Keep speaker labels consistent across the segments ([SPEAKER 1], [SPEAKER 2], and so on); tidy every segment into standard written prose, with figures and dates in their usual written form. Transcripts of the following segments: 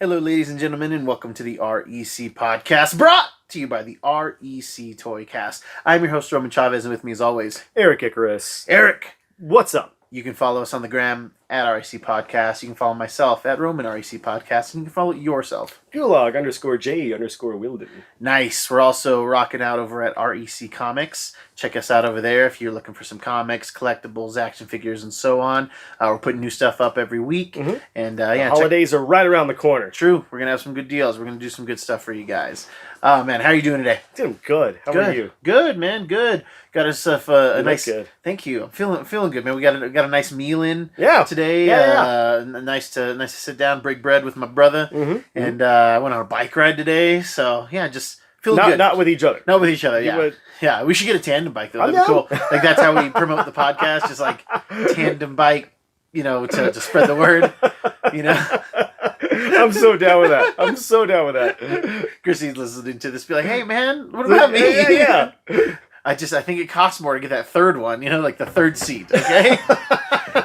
[SPEAKER 1] Hello, ladies and gentlemen, and welcome to the REC podcast, brought to you by the REC Toycast. I'm your host, Roman Chavez, and with me, as always,
[SPEAKER 2] Erik Icarus.
[SPEAKER 1] Eric.
[SPEAKER 2] What's up?
[SPEAKER 1] You can follow us on the gram at REC Podcast. You can follow myself at Roman REC Podcast, and you can follow yourself.
[SPEAKER 2] Gulag_J_Wilden.
[SPEAKER 1] Nice. We're also rocking out over at REC Comics. Check us out over there if you're looking for some comics, collectibles, action figures, and so on. We're putting new stuff up every week.
[SPEAKER 2] Mm-hmm.
[SPEAKER 1] And
[SPEAKER 2] the holidays are right around the corner.
[SPEAKER 1] True. We're going to have some good deals. We're going to do some good stuff for you guys. Man, how are you doing today?
[SPEAKER 2] Doing good. How are you?
[SPEAKER 1] Good, man. Good. Got us a nice.
[SPEAKER 2] Good.
[SPEAKER 1] Thank you. I'm feeling good, man. We got a nice meal in. Today. Nice to sit down, break bread with my brother, and I went on a bike ride today. So yeah, just feeling good.
[SPEAKER 2] Not with each other.
[SPEAKER 1] Not with each other. Yeah. Yeah. We should get a tandem bike though. That'd be cool. Like that's how we promote the podcast. Just like tandem bike, to spread the word.
[SPEAKER 2] I'm so down with that.
[SPEAKER 1] Chrissy's listening to this, be like, "Hey, man, what about me?"
[SPEAKER 2] Yeah.
[SPEAKER 1] I think it costs more to get that third one, like the third seat, okay?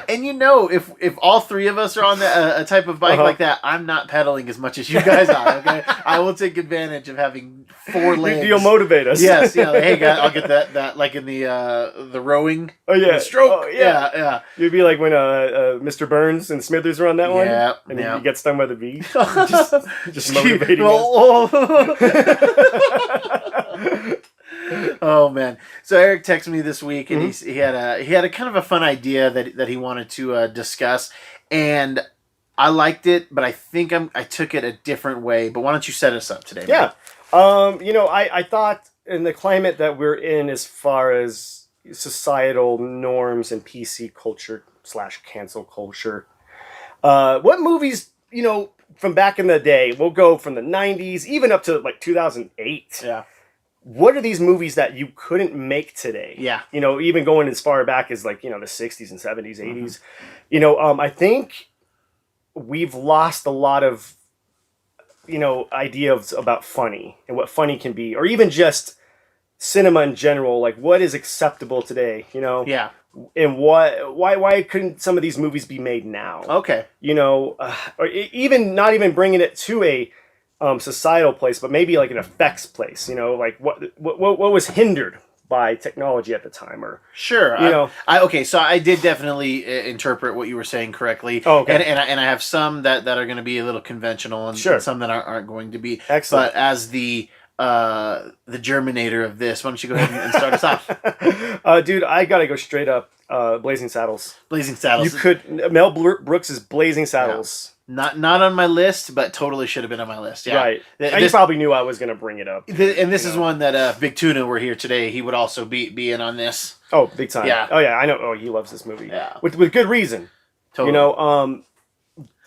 [SPEAKER 1] And if all three of us are on a type of bike like that, I'm not pedaling as much as you guys are, okay? I will take advantage of having four legs.
[SPEAKER 2] You'll motivate us.
[SPEAKER 1] Yes, yeah. Like, hey, guys, I'll get that like in the rowing.
[SPEAKER 2] Oh, yeah.
[SPEAKER 1] The stroke.
[SPEAKER 2] Oh, yeah. You'd be like when Mr. Burns and Smithers were on that one.
[SPEAKER 1] Yeah.
[SPEAKER 2] And you get stung by the bee. just motivating us.
[SPEAKER 1] Oh man! So Eric texted me this week, and he had a kind of a fun idea that he wanted to discuss, and I liked it, but I think I took it a different way. But why don't you set us up today?
[SPEAKER 2] Yeah, I thought in the climate that we're in, as far as societal norms and PC culture / cancel culture, what movies from back in the day? We'll go from the '90s even up to like 2008.
[SPEAKER 1] Yeah.
[SPEAKER 2] What are these movies that you couldn't make today?
[SPEAKER 1] Yeah.
[SPEAKER 2] Even going as far back as like, the 60s and 70s, 80s. I think we've lost a lot of, ideas about funny and what funny can be, or even just cinema in general. Like what is acceptable today,
[SPEAKER 1] Yeah.
[SPEAKER 2] And why couldn't some of these movies be made now?
[SPEAKER 1] Okay.
[SPEAKER 2] Or even not even bringing it to a societal place, but maybe like an effects place, like what was hindered by technology at the time, or
[SPEAKER 1] sure, okay, so I did definitely interpret what you were saying correctly.
[SPEAKER 2] Oh, okay.
[SPEAKER 1] And I have some that are going to be a little conventional, and some that aren't going to be.
[SPEAKER 2] Excellent.
[SPEAKER 1] But as the germinator of this, why don't you go ahead and start us off?
[SPEAKER 2] Dude, I gotta go straight up. Blazing Saddles.
[SPEAKER 1] Blazing Saddles.
[SPEAKER 2] Mel Brooks' Blazing Saddles.
[SPEAKER 1] Yeah. Not on my list, but totally should have been on my list. Yeah.
[SPEAKER 2] Right. You probably knew I was going to bring it up.
[SPEAKER 1] And this is one that Big Tuna were here today. He would also be in on this.
[SPEAKER 2] Oh, big time.
[SPEAKER 1] Yeah.
[SPEAKER 2] Oh, yeah. I know. Oh, he loves this movie.
[SPEAKER 1] Yeah.
[SPEAKER 2] With good reason.
[SPEAKER 1] Totally.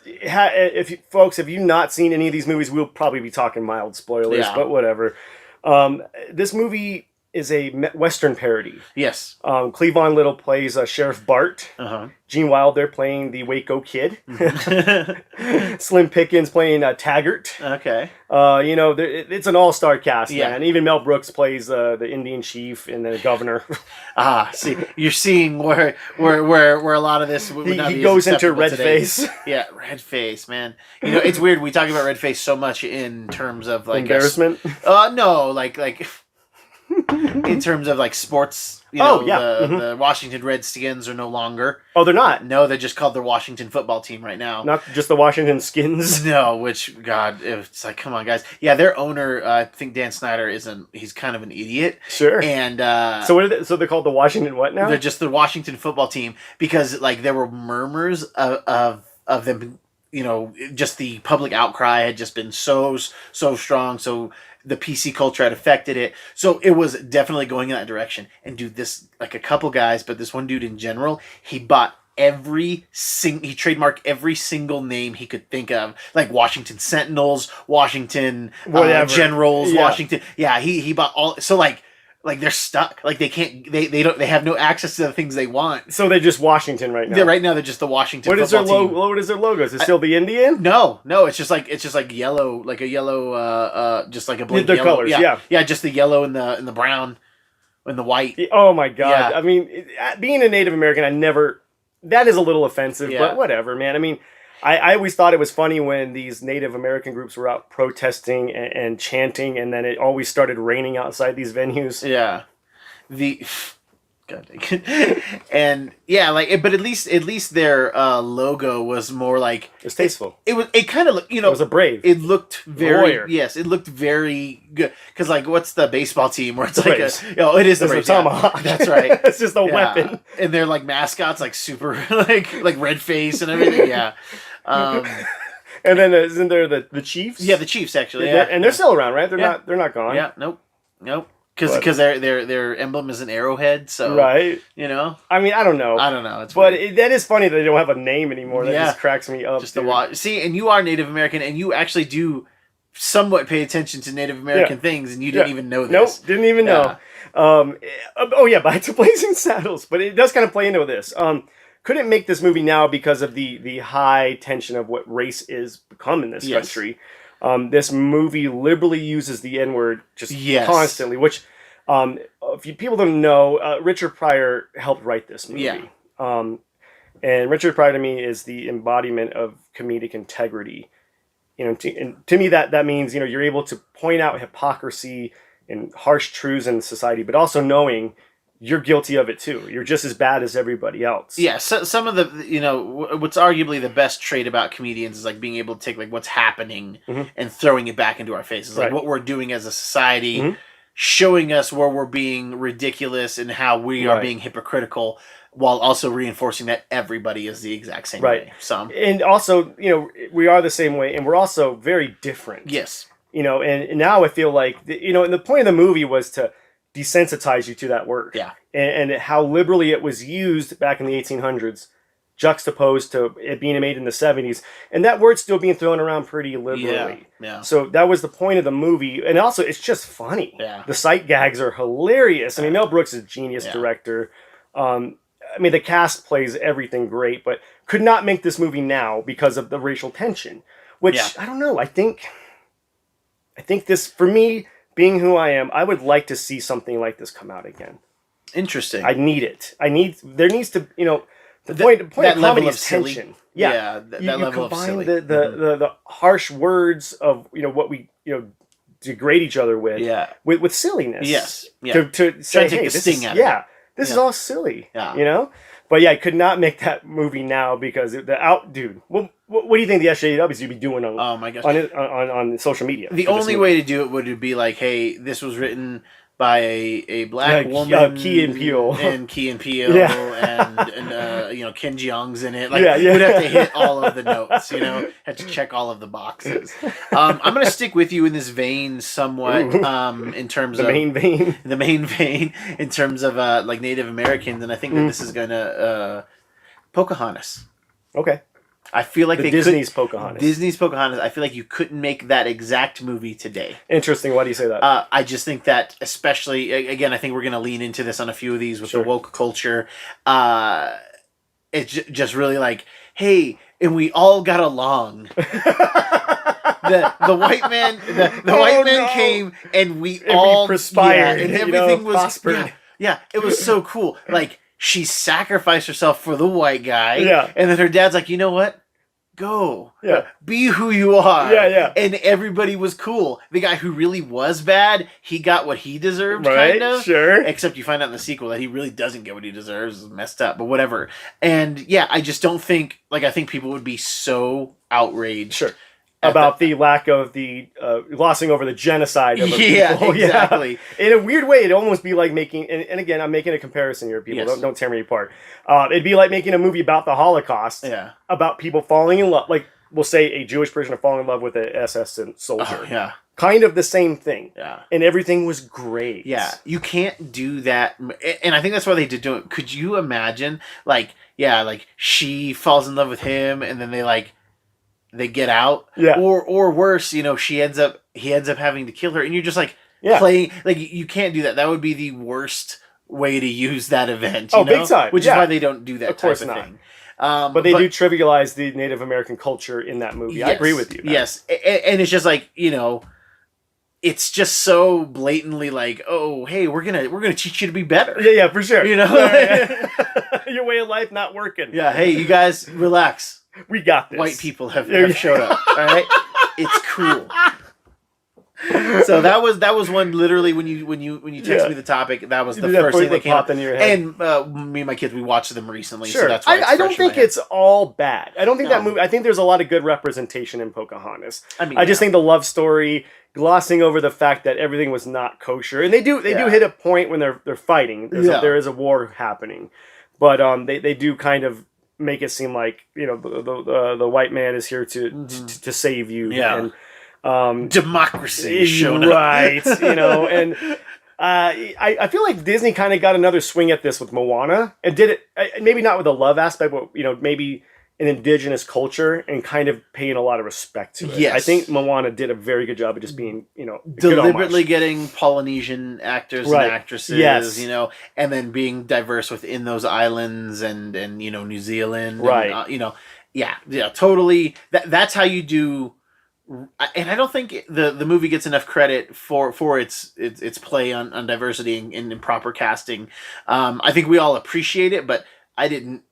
[SPEAKER 2] If you've not seen any of these movies, we'll probably be talking mild spoilers, but whatever. This movie is a Western parody.
[SPEAKER 1] Yes.
[SPEAKER 2] Cleavon Little plays Sheriff Bart.
[SPEAKER 1] Uh-huh.
[SPEAKER 2] Gene Wilder playing the Waco Kid. Slim Pickens playing Taggart.
[SPEAKER 1] Okay.
[SPEAKER 2] It's an all-star cast,
[SPEAKER 1] Yeah.
[SPEAKER 2] man. Even Mel Brooks plays the Indian chief and the governor.
[SPEAKER 1] See, you're seeing where a lot of this would not
[SPEAKER 2] he
[SPEAKER 1] be
[SPEAKER 2] goes
[SPEAKER 1] as
[SPEAKER 2] into
[SPEAKER 1] acceptable
[SPEAKER 2] red
[SPEAKER 1] today.
[SPEAKER 2] face.
[SPEAKER 1] Yeah, red face, man. It's weird. We talk about red face so much in terms of like
[SPEAKER 2] embarrassment.
[SPEAKER 1] No, like in terms of like sports. The Washington Redskins are no longer.
[SPEAKER 2] Oh, they're not.
[SPEAKER 1] No, they're just called the Washington football team right now.
[SPEAKER 2] Not just the Washington Skins.
[SPEAKER 1] No, which God, it's like, come on, guys. Yeah, their owner, I think Dan Snyder he's kind of an idiot.
[SPEAKER 2] Sure.
[SPEAKER 1] And
[SPEAKER 2] so what are they? So they're called the Washington what now?
[SPEAKER 1] They're just the Washington football team because like there were murmurs of them. Just the public outcry had just been so strong. So the PC culture had affected it. So it was definitely going in that direction. And dude, this, like a couple guys, but this one dude in general, he bought he trademarked every single name he could think of, like Washington Sentinels, Washington Generals, Washington. Yeah, he bought all. So like they're stuck. Like they can't. They have no access to the things they want.
[SPEAKER 2] So they're just Washington right now.
[SPEAKER 1] Yeah, right now they're just the Washington.
[SPEAKER 2] What is their
[SPEAKER 1] football team.
[SPEAKER 2] What is their logo? Is it still the Indian?
[SPEAKER 1] No. It's just like yellow, like a yellow, just like a blank
[SPEAKER 2] the
[SPEAKER 1] yellow.
[SPEAKER 2] colors.
[SPEAKER 1] Yeah, just the yellow and the brown and the white.
[SPEAKER 2] Oh my God!
[SPEAKER 1] Yeah.
[SPEAKER 2] I mean, being a Native American, that is a little offensive, but whatever, man. I mean, I always thought it was funny when these Native American groups were out protesting and chanting, and then it always started raining outside these venues.
[SPEAKER 1] Yeah. The God dang it. And yeah, like, but at least their logo was more like
[SPEAKER 2] It's tasteful.
[SPEAKER 1] it kind of,
[SPEAKER 2] It was a brave.
[SPEAKER 1] it looked very
[SPEAKER 2] Warrior.
[SPEAKER 1] yes, it looked very good because like what's the baseball team where it's
[SPEAKER 2] The
[SPEAKER 1] like
[SPEAKER 2] Braves.
[SPEAKER 1] it is the
[SPEAKER 2] It's a
[SPEAKER 1] Braves, yeah.
[SPEAKER 2] tomahawk.
[SPEAKER 1] That's right.
[SPEAKER 2] It's just a
[SPEAKER 1] Yeah.
[SPEAKER 2] weapon.
[SPEAKER 1] And they're like mascots, like super like red face and everything. Yeah.
[SPEAKER 2] And then isn't there the Chiefs?
[SPEAKER 1] Yeah, the Chiefs actually.
[SPEAKER 2] Yeah, and they're still around, right?
[SPEAKER 1] Yeah.
[SPEAKER 2] They're not gone.
[SPEAKER 1] Yeah, nope.
[SPEAKER 2] But-
[SPEAKER 1] Because their emblem is an arrowhead, so
[SPEAKER 2] Right.
[SPEAKER 1] you know.
[SPEAKER 2] I mean, I don't know.
[SPEAKER 1] I don't know. It's
[SPEAKER 2] But
[SPEAKER 1] weird.
[SPEAKER 2] that is funny that they don't have a name anymore. That
[SPEAKER 1] Yeah.
[SPEAKER 2] just cracks me up.
[SPEAKER 1] Just to
[SPEAKER 2] dude.
[SPEAKER 1] watch. See, and you are Native American, and you actually do somewhat pay attention to Native American things, and you didn't even know
[SPEAKER 2] Nope,
[SPEAKER 1] this.
[SPEAKER 2] didn't even know. Oh yeah, back to Blazing Saddles, but it does kind of play into this. Couldn't make this movie now because of the high tension of what race is become in this
[SPEAKER 1] Yes.
[SPEAKER 2] country. This movie liberally uses the N-word just
[SPEAKER 1] Yes.
[SPEAKER 2] constantly, which if people don't know, Richard Pryor helped write this movie.
[SPEAKER 1] Yeah.
[SPEAKER 2] And Richard Pryor to me is the embodiment of comedic integrity. You know, and to me that means, you know, you're able to point out hypocrisy and harsh truths in society, but also knowing you're guilty of it too. You're just as bad as everybody else.
[SPEAKER 1] Yeah, so, some of the, you know, what's arguably the best trait about comedians is like being able to take like what's happening
[SPEAKER 2] Mhm.
[SPEAKER 1] and throwing it back into our faces, like
[SPEAKER 2] Right.
[SPEAKER 1] what we're doing as a society,
[SPEAKER 2] Mhm.
[SPEAKER 1] showing us where we're being ridiculous and how we are
[SPEAKER 2] Right.
[SPEAKER 1] being hypocritical, while also reinforcing that everybody is the exact same
[SPEAKER 2] Right.
[SPEAKER 1] way. So
[SPEAKER 2] And also, you know, we are the same way, and we're also very different.
[SPEAKER 1] yes,
[SPEAKER 2] You know, and now I feel like, you know, and the point of the movie was to desensitize you to that word.
[SPEAKER 1] Yeah.
[SPEAKER 2] And how liberally it was used back in the 1800s, juxtaposed to it being made in the 70s. And that word's still being thrown around pretty liberally.
[SPEAKER 1] yeah.
[SPEAKER 2] So that was the point of the movie. And also, it's just funny.
[SPEAKER 1] Yeah.
[SPEAKER 2] The sight gags are hilarious. I mean, Mel Brooks is a genius
[SPEAKER 1] Yeah.
[SPEAKER 2] director. I mean, the cast plays everything great, but could not make this movie now because of the racial tension. Which,
[SPEAKER 1] Yeah.
[SPEAKER 2] I don't know, I think this, for me, being who I am, I would like to see something like this come out again.
[SPEAKER 1] Interesting.
[SPEAKER 2] I need it. There needs to, you know, the
[SPEAKER 1] That-
[SPEAKER 2] point
[SPEAKER 1] that
[SPEAKER 2] of
[SPEAKER 1] level
[SPEAKER 2] comedy
[SPEAKER 1] of
[SPEAKER 2] is
[SPEAKER 1] silly.
[SPEAKER 2] tension.
[SPEAKER 1] Yeah, that
[SPEAKER 2] you
[SPEAKER 1] level of
[SPEAKER 2] combine
[SPEAKER 1] silly.
[SPEAKER 2] the harsh words of, you know, what we, you know, degrade each other with,
[SPEAKER 1] Yeah.
[SPEAKER 2] with silliness.
[SPEAKER 1] Yes. Yeah.
[SPEAKER 2] To say,
[SPEAKER 1] to take
[SPEAKER 2] hey,
[SPEAKER 1] the
[SPEAKER 2] this
[SPEAKER 1] sting
[SPEAKER 2] is,
[SPEAKER 1] out of
[SPEAKER 2] yeah,
[SPEAKER 1] it.
[SPEAKER 2] this is
[SPEAKER 1] Yeah.
[SPEAKER 2] all silly.
[SPEAKER 1] Yeah.
[SPEAKER 2] You know? But yeah, I could not make that movie now because dude. What do you think the SJWs would be doing on
[SPEAKER 1] Oh my gosh.
[SPEAKER 2] on social media?
[SPEAKER 1] The
[SPEAKER 2] for this
[SPEAKER 1] only
[SPEAKER 2] movie?
[SPEAKER 1] way to do it would be like, hey, this was written by a black
[SPEAKER 2] Yeah,
[SPEAKER 1] woman,
[SPEAKER 2] Key and Peele.
[SPEAKER 1] and Key and Peele,
[SPEAKER 2] Yeah.
[SPEAKER 1] and you know, Ken Jeong's in it. Like,
[SPEAKER 2] Yeah, yeah.
[SPEAKER 1] we'd have to hit all of the notes, you know, had to check all of the boxes. I'm gonna stick with you in this vein somewhat,
[SPEAKER 2] Ooh.
[SPEAKER 1] in terms
[SPEAKER 2] The
[SPEAKER 1] of
[SPEAKER 2] main vein.
[SPEAKER 1] the main vein, in terms of like Native Americans, and I think that this is gonna Pocahontas.
[SPEAKER 2] Okay.
[SPEAKER 1] I feel like
[SPEAKER 2] The
[SPEAKER 1] they
[SPEAKER 2] Disney's
[SPEAKER 1] could,
[SPEAKER 2] Pocahontas.
[SPEAKER 1] Disney's Pocahontas. I feel like you couldn't make that exact movie today.
[SPEAKER 2] Interesting. Why do you say that?
[SPEAKER 1] I just think that, especially again, I think we're going to lean into this on a few of these with
[SPEAKER 2] Sure.
[SPEAKER 1] the woke culture. It's just really like, hey, and we all got along. The white man, the white man came, and we all
[SPEAKER 2] perspired,
[SPEAKER 1] and
[SPEAKER 2] you
[SPEAKER 1] everything
[SPEAKER 2] know,
[SPEAKER 1] was
[SPEAKER 2] prospered.
[SPEAKER 1] yeah, it was so cool. Like, she sacrificed herself for the white guy,
[SPEAKER 2] Yeah.
[SPEAKER 1] and then her dad's like, you know what? Go.
[SPEAKER 2] Yeah.
[SPEAKER 1] Be who you are.
[SPEAKER 2] Yeah, yeah.
[SPEAKER 1] And everybody was cool. The guy who really was bad, he got what he deserved,
[SPEAKER 2] Right?
[SPEAKER 1] kind of.
[SPEAKER 2] Sure.
[SPEAKER 1] Except you find out in the sequel that he really doesn't get what he deserves. It's messed up, but whatever. And yeah, I just don't think, like, I think people would be so outraged.
[SPEAKER 2] Sure. About the lack of the glossing over the genocide of a
[SPEAKER 1] Yeah,
[SPEAKER 2] people.
[SPEAKER 1] exactly.
[SPEAKER 2] In a weird way, it'd almost be like making, and again, I'm making a comparison here, people.
[SPEAKER 1] Yes.
[SPEAKER 2] Don't tear me apart. It'd be like making a movie about the Holocaust,
[SPEAKER 1] Yeah.
[SPEAKER 2] about people falling in love, like, we'll say a Jewish person falling in love with an SS soldier.
[SPEAKER 1] Oh, yeah.
[SPEAKER 2] Kind of the same thing.
[SPEAKER 1] Yeah.
[SPEAKER 2] And everything was great.
[SPEAKER 1] Yeah, you can't do that, and I think that's why they did do it. Could you imagine, like, yeah, like she falls in love with him, and then they get out,
[SPEAKER 2] Yeah.
[SPEAKER 1] or worse, you know, he ends up having to kill her, and you're just like
[SPEAKER 2] Yeah.
[SPEAKER 1] playing, like, you can't do that. That would be the worst way to use that event. You
[SPEAKER 2] Oh,
[SPEAKER 1] know?
[SPEAKER 2] big time.
[SPEAKER 1] Which
[SPEAKER 2] Yeah.
[SPEAKER 1] is why they don't do that
[SPEAKER 2] Of course
[SPEAKER 1] type of
[SPEAKER 2] not.
[SPEAKER 1] thing.
[SPEAKER 2] But they do trivialize the Native American culture in that movie.
[SPEAKER 1] Yes,
[SPEAKER 2] I agree with you. Man.
[SPEAKER 1] Yes, and it's just like, you know, it's just so blatantly like, oh, hey, we're gonna teach you to be better.
[SPEAKER 2] Yeah, for sure.
[SPEAKER 1] You know?
[SPEAKER 2] Yeah. Your way of life not working.
[SPEAKER 1] Yeah, hey, you guys, relax.
[SPEAKER 2] We got this.
[SPEAKER 1] white people have showed up. All right, it's cool. So that was one literally when you texted me the topic, that was the first thing that came up
[SPEAKER 2] in your head.
[SPEAKER 1] And me and my kids, we watched them recently,
[SPEAKER 2] Sure.
[SPEAKER 1] so that's why
[SPEAKER 2] I don't think it's all bad. I don't think that movie. I think there's a lot of good representation in Pocahontas.
[SPEAKER 1] I mean,
[SPEAKER 2] I just think the love story, glossing over the fact that everything was not kosher, and they do hit a point when they're fighting. There is a war happening, but they do kind of make it seem like, you know, the white man is here to save you.
[SPEAKER 1] Yeah.
[SPEAKER 2] And
[SPEAKER 1] democracy showed up.
[SPEAKER 2] Right, you know, and I feel like Disney kind of got another swing at this with Moana and did it, maybe not with the love aspect, but, you know, maybe an indigenous culture and kind of paying a lot of respect to it.
[SPEAKER 1] Yes.
[SPEAKER 2] I think Moana did a very good job of just being, you know,
[SPEAKER 1] deliberately getting Polynesian actors and actresses,
[SPEAKER 2] yes,
[SPEAKER 1] you know, and then being diverse within those islands and you know, New Zealand,
[SPEAKER 2] right?
[SPEAKER 1] And, you know, yeah, totally. That's how you do. And I don't think the movie gets enough credit for its play on diversity and proper casting. I think we all appreciate it, but I didn't.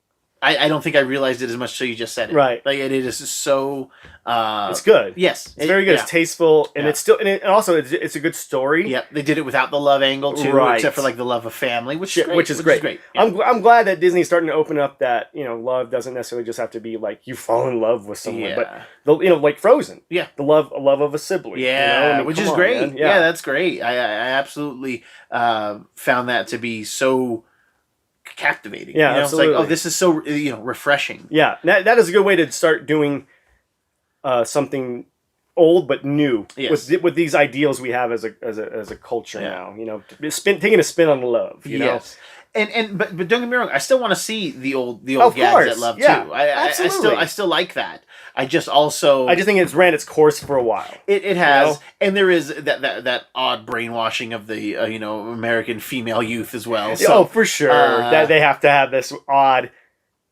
[SPEAKER 1] I don't think I realized it as much till you just said it.
[SPEAKER 2] Right.
[SPEAKER 1] Like it is so.
[SPEAKER 2] It's good.
[SPEAKER 1] Yes,
[SPEAKER 2] it's very good. Yeah. It's tasteful, and it's still, and also it's a good story.
[SPEAKER 1] Yep, they did it without the love angle too,
[SPEAKER 2] right,
[SPEAKER 1] except for like the love of family, which is great.
[SPEAKER 2] Yeah. I'm glad that Disney's starting to open up that, you know, love doesn't necessarily just have to be like you fall in love with someone, but you know, like Frozen.
[SPEAKER 1] Yeah,
[SPEAKER 2] the love of a sibling.
[SPEAKER 1] Yeah,
[SPEAKER 2] you know? I mean,
[SPEAKER 1] which is great. Yeah, that's great. I absolutely found that to be so captivating.
[SPEAKER 2] Yeah,
[SPEAKER 1] you know?
[SPEAKER 2] absolutely.
[SPEAKER 1] It's like, oh, this is so, you know, refreshing.
[SPEAKER 2] Yeah, that is a good way to start doing something old but new with these ideals we have as a culture now. You know, taking a spin on love. You know.
[SPEAKER 1] But don't get me wrong. I still want to see the old gags that love too. I still like that. I just think
[SPEAKER 2] it's ran its course for a while.
[SPEAKER 1] It has, you know? And there is that odd brainwashing of the you know, American female youth as well. So,
[SPEAKER 2] for sure, that they have to have this odd,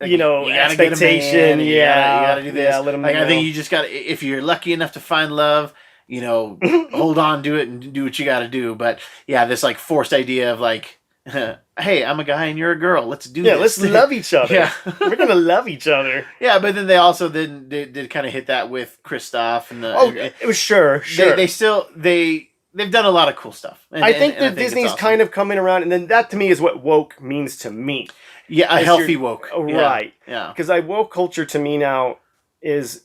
[SPEAKER 2] you know, expectation.
[SPEAKER 1] You gotta do this.
[SPEAKER 2] Yeah, let them
[SPEAKER 1] I think you just got to, if you're lucky enough to find love, you know, hold on to it and do what you got to do. But yeah, this like forced idea of like, hey, I'm a guy and you're a girl. Let's do this.
[SPEAKER 2] Yeah, let's love each other. Yeah. We're going to love each other.
[SPEAKER 1] Yeah, but then they also did kind of hit that with Kristoff. And
[SPEAKER 2] it was sure.
[SPEAKER 1] They've done a lot of cool stuff.
[SPEAKER 2] I think that Disney's kind of coming around, and then that to me is what woke means to me.
[SPEAKER 1] Yeah, a healthy woke.
[SPEAKER 2] Right.
[SPEAKER 1] Yeah.
[SPEAKER 2] Because woke culture to me now is...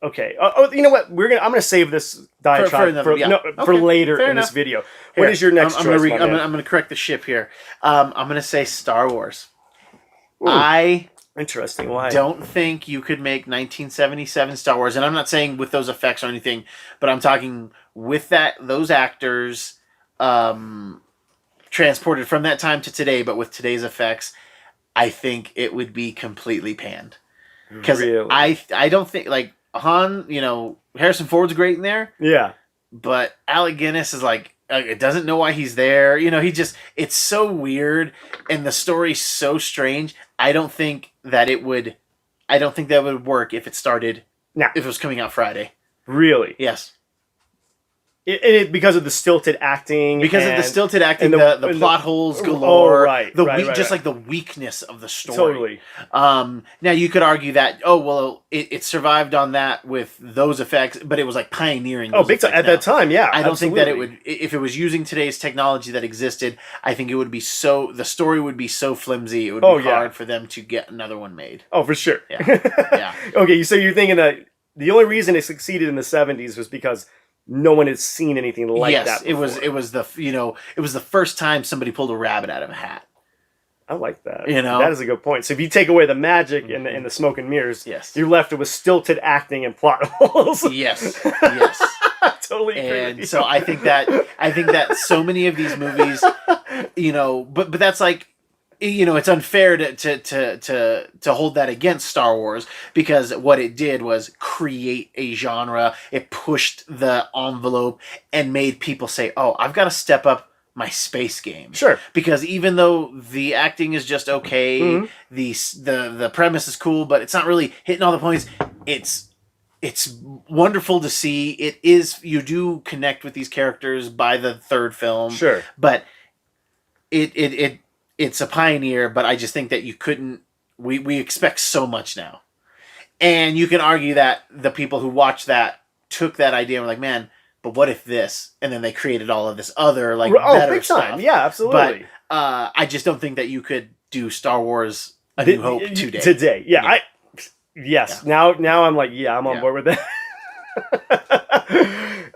[SPEAKER 2] Okay. You know what? I'm gonna save this diatribe for later in this video. What is your next choice?
[SPEAKER 1] I'm gonna correct the ship here. I'm gonna say Star Wars.
[SPEAKER 2] Ooh, interesting. Why?
[SPEAKER 1] Don't think you could make 1977 Star Wars, and I'm not saying with those effects or anything, but I'm talking with those actors transported from that time to today, but with today's effects, I think it would be completely panned. Because I don't think like. Han, you know, Harrison Ford's great in there.
[SPEAKER 2] Yeah.
[SPEAKER 1] But Alec Guinness is like, it doesn't know why he's there. You know, it's so weird and the story's so strange. I don't think that would work if it started, if it was coming out Friday.
[SPEAKER 2] Really?
[SPEAKER 1] Yes.
[SPEAKER 2] Because of the stilted acting.
[SPEAKER 1] The plot holes galore.
[SPEAKER 2] Oh, right.
[SPEAKER 1] Just like the weakness of the story.
[SPEAKER 2] Totally.
[SPEAKER 1] Now you could argue that, it survived on that with those effects, but it was like pioneering.
[SPEAKER 2] Oh, big time at that time, yeah.
[SPEAKER 1] I don't think that it would, if it was using today's technology that existed, I think it would be the story would be so flimsy, it would be hard for them to get another one made.
[SPEAKER 2] Oh, for sure.
[SPEAKER 1] Yeah.
[SPEAKER 2] Okay, so you're thinking that the only reason it succeeded in the 70s was because no one had seen anything like that before.
[SPEAKER 1] it was the first time somebody pulled a rabbit out of a hat.
[SPEAKER 2] I like that.
[SPEAKER 1] You know,
[SPEAKER 2] that is a good point. So if you take away the magic and the smoke and mirrors, you're left with stilted acting and plot holes.
[SPEAKER 1] Yes.
[SPEAKER 2] Totally.
[SPEAKER 1] And so I think that so many of these movies, you know, but that's like, you know, it's unfair to hold that against Star Wars, because what it did was create a genre. It pushed the envelope and made people say, "Oh, I've got to step up my space game."
[SPEAKER 2] Sure.
[SPEAKER 1] Because even though the acting is just okay, the premise is cool, but it's not really hitting all the points. It's wonderful to see. It is, you do connect with these characters by the third film.
[SPEAKER 2] Sure.
[SPEAKER 1] But it's a pioneer, but I just think that you couldn't. We expect so much now, And you can argue that the people who watched that took that idea and were like, man, but what if this? And then they created all of this other like better
[SPEAKER 2] big
[SPEAKER 1] stuff.
[SPEAKER 2] time. Yeah, absolutely.
[SPEAKER 1] But I just don't think that you could do Star Wars A New Hope today.
[SPEAKER 2] Today, yeah. Yes. Yeah. Now I'm like, yeah, I'm on board with that.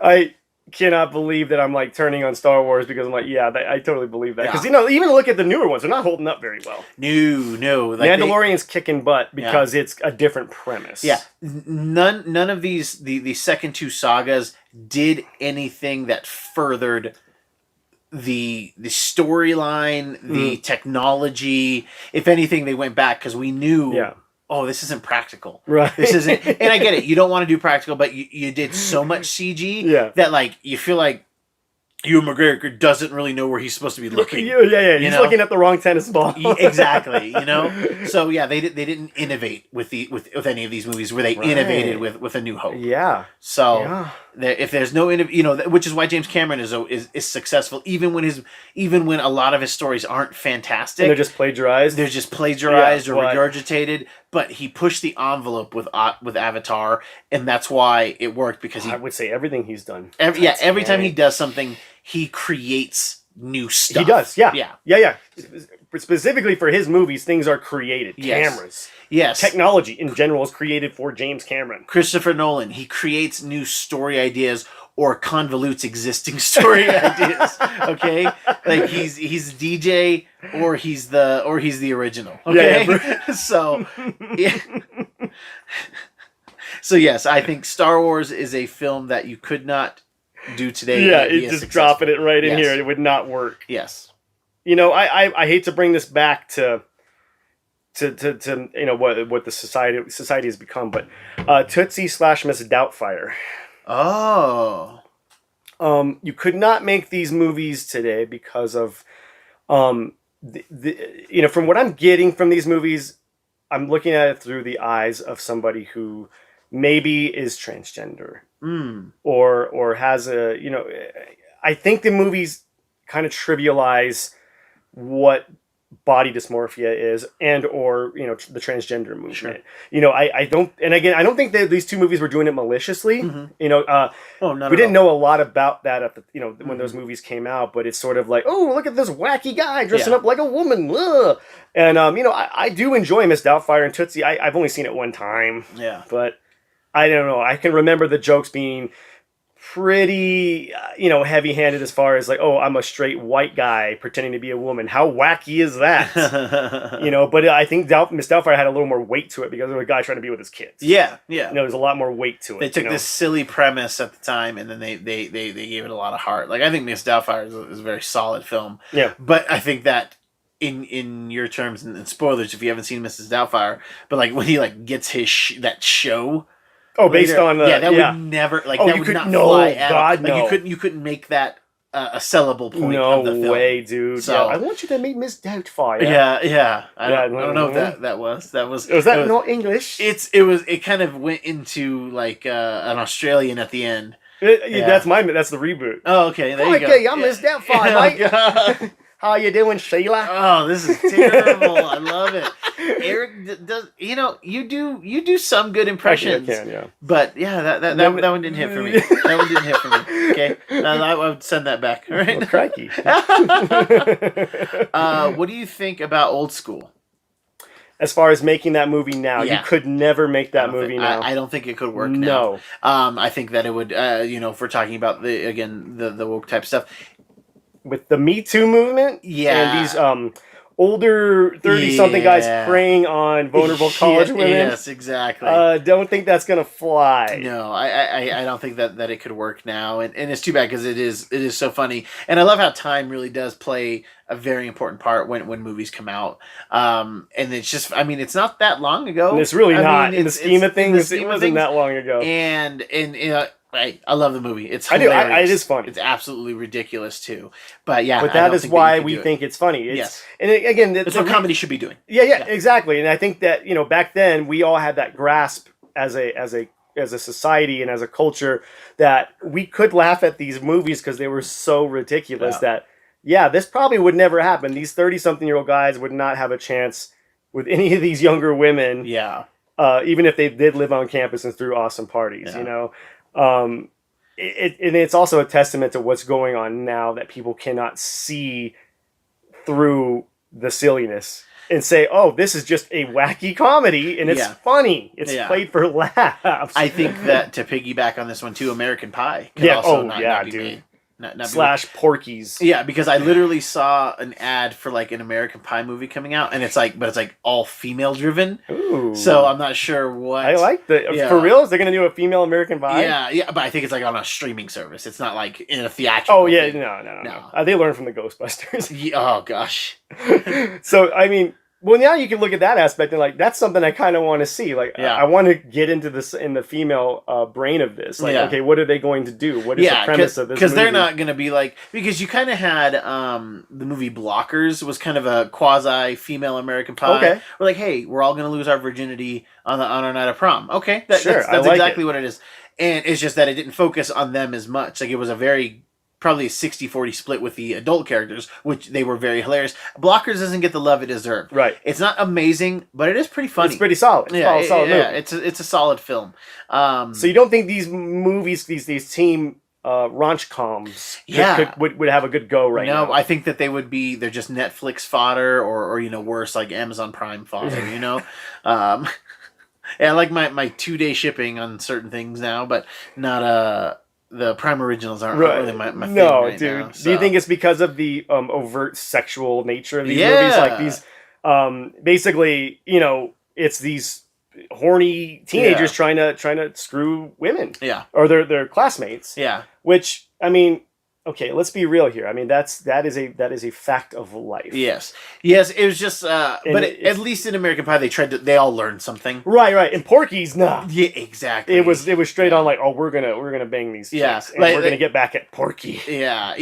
[SPEAKER 2] I cannot believe that I'm like turning on Star Wars because I'm like, yeah, I totally believe that. Because even look at the newer ones, they're not holding up very well.
[SPEAKER 1] No. Like
[SPEAKER 2] Mandalorian's kicking butt because it's a different premise.
[SPEAKER 1] Yeah, none of these the second two sagas did anything that furthered the storyline, the technology. If anything, they went back because we knew. Yeah. Oh, this isn't practical.
[SPEAKER 2] Right.
[SPEAKER 1] This isn't, and I get it. You don't want to do practical, but you did so much CG that like you feel like Ewan McGregor doesn't really know where he's supposed to be looking.
[SPEAKER 2] Yeah. He's looking at the wrong tennis ball.
[SPEAKER 1] Exactly. So yeah, they didn't innovate with any of these movies where they innovated with A New Hope.
[SPEAKER 2] Yeah.
[SPEAKER 1] So if there's no which is why James Cameron is successful even when a lot of his stories aren't fantastic.
[SPEAKER 2] And they're just plagiarized.
[SPEAKER 1] They're just plagiarized or regurgitated. But he pushed the envelope with Avatar, and that's why it worked because
[SPEAKER 2] I would say everything he's done.
[SPEAKER 1] Every time he does something, he creates new stuff.
[SPEAKER 2] He does, yeah. Specifically for his movies, things are created.
[SPEAKER 1] Yes.
[SPEAKER 2] Cameras.
[SPEAKER 1] Yes.
[SPEAKER 2] Technology in general is created for James Cameron.
[SPEAKER 1] Christopher Nolan, he creates new story ideas or convolutes existing story ideas. Okay? Like he's DJ or he's the original. Okay? Yeah. So So yes, I think Star Wars is a film that you could not do today.
[SPEAKER 2] Yeah, just dropping it right in here. It would not work.
[SPEAKER 1] Yes.
[SPEAKER 2] I hate to bring this back to what the society has become, but Tootsie / Miss Doubtfire.
[SPEAKER 1] Oh.
[SPEAKER 2] You could not make these movies today because of from what I'm getting from these movies, I'm looking at it through the eyes of somebody who maybe is transgender or has I think the movies kind of trivialize what body dysmorphia is and or the transgender movement. Sure. I don't think that these two movies were doing it maliciously. We didn't know a lot about that at the when those movies came out, but it's sort of like, oh, look at this wacky guy dressing up like a woman. Ugh. And I do enjoy Miss Doubtfire and Tootsie. I've only seen it one time.
[SPEAKER 1] Yeah.
[SPEAKER 2] But I don't know. I can remember the jokes being pretty, heavy-handed as far as like, oh, I'm a straight white guy pretending to be a woman. How wacky is that? But I think Miss Doubtfire had a little more weight to it because of a guy trying to be with his kids.
[SPEAKER 1] Yeah.
[SPEAKER 2] There's a lot more weight to it.
[SPEAKER 1] They took this silly premise at the time and then they gave it a lot of heart. Like I think Miss Doubtfire is a very solid film.
[SPEAKER 2] Yeah.
[SPEAKER 1] But I think that in your terms and spoilers if you haven't seen Mrs. Doubtfire, but like when he like gets his that show.
[SPEAKER 2] Oh, based on
[SPEAKER 1] that would never that would not fly out.
[SPEAKER 2] God,
[SPEAKER 1] like, no. You couldn't make that a sellable point.
[SPEAKER 2] No
[SPEAKER 1] of the film.
[SPEAKER 2] way, dude.
[SPEAKER 1] So,
[SPEAKER 2] I want you to meet Miss Doubtfire.
[SPEAKER 1] Yeah. I don't know if that was.
[SPEAKER 2] Was that not English?
[SPEAKER 1] It kind of went into like an Australian at the end.
[SPEAKER 2] That's the reboot.
[SPEAKER 1] Oh, okay. There you go.
[SPEAKER 2] Okay, I'm Miss Doubtfire, mate. How you doing, Sheila?
[SPEAKER 1] Oh, this is terrible. I love it. Eric does. You do some good impressions.
[SPEAKER 2] I can, yeah.
[SPEAKER 1] But yeah, that one didn't hit for me. That one didn't hit for me. Okay, I would send that back. All right.
[SPEAKER 2] Well, crikey.
[SPEAKER 1] What do you think about Old School?
[SPEAKER 2] As far as making that movie now, you could never make that movie now.
[SPEAKER 1] I don't think it could work now.
[SPEAKER 2] No.
[SPEAKER 1] I think that it would. If we're talking about the woke type stuff.
[SPEAKER 2] With the Me Too movement, and these older 30-something guys preying on vulnerable college women.
[SPEAKER 1] Yes, exactly.
[SPEAKER 2] Don't think that's gonna fly.
[SPEAKER 1] No, I don't think that it could work now, and it's too bad because it is so funny, and I love how time really does play a very important part when movies come out, and it's just it's not that long ago.
[SPEAKER 2] And it's really not in the scheme of things. It wasn't that long ago,
[SPEAKER 1] and I love the movie. It's hilarious.
[SPEAKER 2] I do. It is funny.
[SPEAKER 1] It's absolutely ridiculous too. But yeah,
[SPEAKER 2] but that is why we think it's funny.
[SPEAKER 1] Yes,
[SPEAKER 2] and again,
[SPEAKER 1] that's what comedy should be doing.
[SPEAKER 2] Yeah, exactly. And I think that back then we all had that grasp as a society and as a culture that we could laugh at these movies because they were so ridiculous that this probably would never happen. These 30-something-year-old guys would not have a chance with any of these younger women.
[SPEAKER 1] Yeah.
[SPEAKER 2] even if they did live on campus and threw awesome parties,
[SPEAKER 1] Yeah.
[SPEAKER 2] you know. And it's also a testament to what's going on now that people cannot see through the silliness and say, "Oh, this is just a wacky comedy and it's
[SPEAKER 1] Yeah.
[SPEAKER 2] funny. It's
[SPEAKER 1] Yeah.
[SPEAKER 2] played for laughs."
[SPEAKER 1] I think that to piggyback on this one too, American Pie could
[SPEAKER 2] Yeah,
[SPEAKER 1] also
[SPEAKER 2] oh,
[SPEAKER 1] not,
[SPEAKER 2] yeah,
[SPEAKER 1] not be
[SPEAKER 2] dude.
[SPEAKER 1] made. Not be
[SPEAKER 2] Slash Porky's.
[SPEAKER 1] Yeah, because I literally saw an ad for like an American Pie movie coming out, and it's like all female driven.
[SPEAKER 2] Ooh.
[SPEAKER 1] So I'm not sure what.
[SPEAKER 2] I like the
[SPEAKER 1] Yeah.
[SPEAKER 2] for real. Is they gonna do a female American Pie?
[SPEAKER 1] Yeah, but I think it's like on a streaming service. It's not like in a theatrical.
[SPEAKER 2] Oh yeah,
[SPEAKER 1] thing.
[SPEAKER 2] no. They learned from the Ghostbusters.
[SPEAKER 1] Yeah, oh gosh.
[SPEAKER 2] So I mean, well, now you can look at that aspect and like that's something I kind of want to see. Like,
[SPEAKER 1] Yeah.
[SPEAKER 2] I want to get into this in the female brain of this. Like,
[SPEAKER 1] Yeah.
[SPEAKER 2] okay, what are they going to do? What is the premise of this?
[SPEAKER 1] Because they're
[SPEAKER 2] movie?
[SPEAKER 1] not going to be like, because you kind of had the movie Blockers was kind of a quasi female American Pie.
[SPEAKER 2] Okay.
[SPEAKER 1] We're like, hey, we're all going to lose our virginity on our night of prom. Okay,
[SPEAKER 2] Sure,
[SPEAKER 1] that's
[SPEAKER 2] I like
[SPEAKER 1] exactly
[SPEAKER 2] it.
[SPEAKER 1] what it is. And it's just that it didn't focus on them as much. Like it was probably a 60-40 split with the adult characters, which they were very hilarious. Blockers doesn't get the love it deserved.
[SPEAKER 2] Right.
[SPEAKER 1] It's not amazing, but it is pretty funny.
[SPEAKER 2] It's pretty solid.
[SPEAKER 1] Yeah,
[SPEAKER 2] Solid movie.
[SPEAKER 1] it's a solid film.
[SPEAKER 2] So you don't think these movies, these team rom-coms,
[SPEAKER 1] Yeah.
[SPEAKER 2] would have a good go right now?
[SPEAKER 1] No, I think that they're just Netflix fodder or worse, like Amazon Prime fodder, you know? Yeah, I like my 2-day shipping on certain things now, but not the Prime originals aren't really my thing right
[SPEAKER 2] dude.
[SPEAKER 1] now, so.
[SPEAKER 2] Do you think it's because of the overt sexual nature of these
[SPEAKER 1] Yeah.
[SPEAKER 2] movies? Like these, basically, you know, it's these horny teenagers trying to screw women, or their classmates, Which I mean, okay, let's be real here. I mean, that is a fact of life.
[SPEAKER 1] Yes. It was just, but at least in American Pie, they all learned something.
[SPEAKER 2] Right. And Porky's, nah.
[SPEAKER 1] Yeah, exactly.
[SPEAKER 2] It was straight on like, oh, we're gonna bang these chicks, and we're gonna get back at Porky.
[SPEAKER 1] Yeah,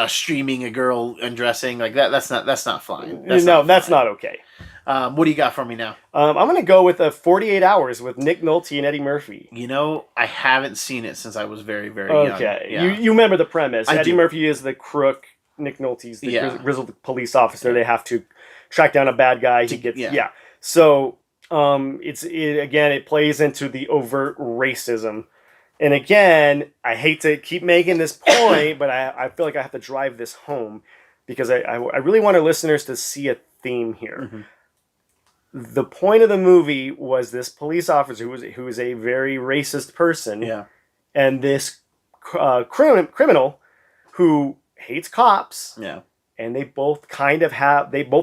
[SPEAKER 1] streaming a girl undressing like that. That's not flying.
[SPEAKER 2] That's not okay.
[SPEAKER 1] What do you got for me now?
[SPEAKER 2] I'm gonna go with 48 Hours with Nick Nolte and Eddie Murphy.
[SPEAKER 1] I haven't seen it since I was very, very young.
[SPEAKER 2] Okay,
[SPEAKER 1] Yeah.
[SPEAKER 2] you remember the premise?
[SPEAKER 1] I
[SPEAKER 2] Eddie
[SPEAKER 1] do.
[SPEAKER 2] Murphy is the crook. Nick Nolte's the grizzled police officer. They have to track down a bad guy. So it plays into the overt racism. And again, I hate to keep making this point, but I feel like I have to drive this home because I really want our listeners to see a theme here.
[SPEAKER 1] Mm-hmm.
[SPEAKER 2] The point of the movie was this police officer who was a very racist person, and this criminal who hates cops, and they both